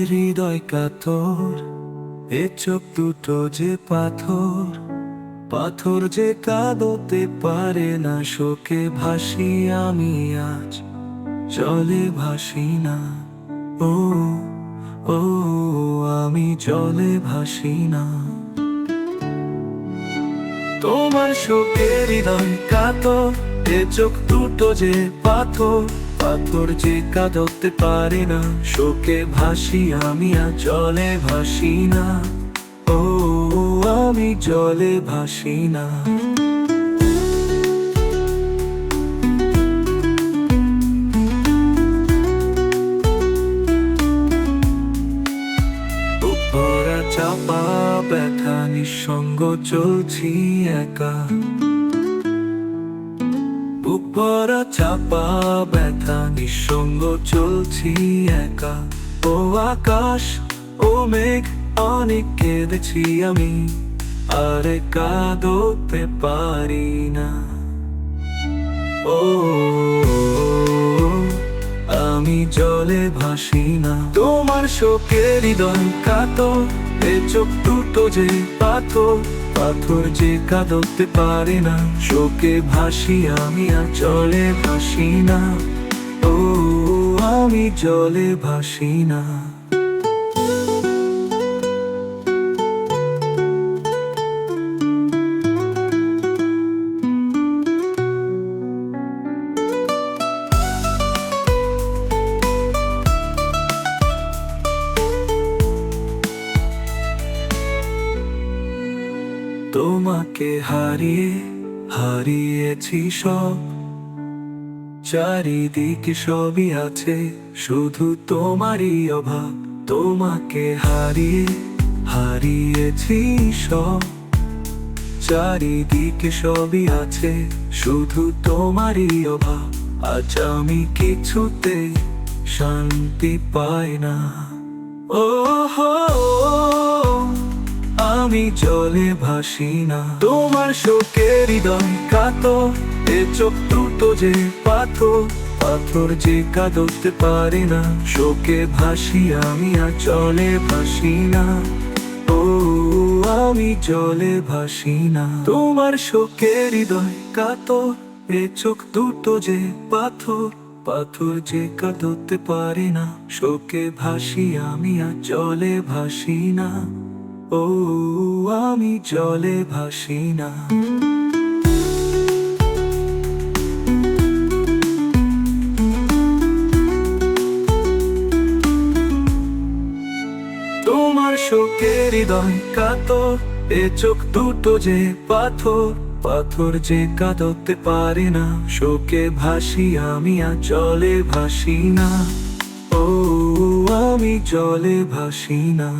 হৃদয় কাতর, এ চোখ দুটো যে পাথর, পাথর যে কাঁদতে পারে না। শোকে ভাসি আমি আজ, জলে ভাসি না। ও ও আমি জলে ভাসি না। তোমার শোকে হৃদয় কাতর, এ চোখ দুটো যে পাথর, পাথর যে কাঁদতে পারে না। শোকে ভাসি আমি আর জলে ভাসি না। ও আমি জলে ভাসি না। উপরা চাপা ব্যথা, নিঃসঙ্গ চলছি একা। উপরা চাপা ব্যথা, নিঃসঙ্গ চলছি একা। ও আকাশ, ও মেঘ, অনেক কেঁদেছি আমি, আরে কাঁদতে পারি না। ও আমি জলে ভাসি না। তোমার শোকের হৃদয় কাতর, এ চোখ দুটো যে পাথর, পাথর যে কাঁদতে পারে না। শোকে ভাসি আমি আর জলে ভাসি না। ও আমি জলে ভাসি না। তোমাকে হারিয়ে হারিয়েছি সব, চারিদিকে সবই আছে, শুধু তোমারই অভাব। তোমাকে হারিয়ে হারিয়েছি সব, চারিদিকে সবই আছে, শুধু তোমারই অভাব। আজ আমি কিছুতে শান্তি পাই না। ও হো আমি জলে ভাসি না। তোমার শোকের হৃদয় কাতর, এ চোখ দুটো যে পাথর, পাথর যে কাঁদতে পারে না। শোকে ভাসি আমি আর জলে ভাসি না। ও আমি জলে ভাসি না। তোমার শোকের হৃদয় কাতর, এ চোখ দুটো যে পাথর, পাথর যে কাঁদতে পারে না। শোকে ভাসি আমি আর জলে ভাসি না। ও আমি জলে ভাসি না। তোমার শোকের হৃদয় কাতর, এ চোখ দুটো যে পাথর, পাথর যে কাঁদতে পারে না। শোকে ভাসি আমি আর জলে ভাসি না। ও আমি জলে ভাসি না।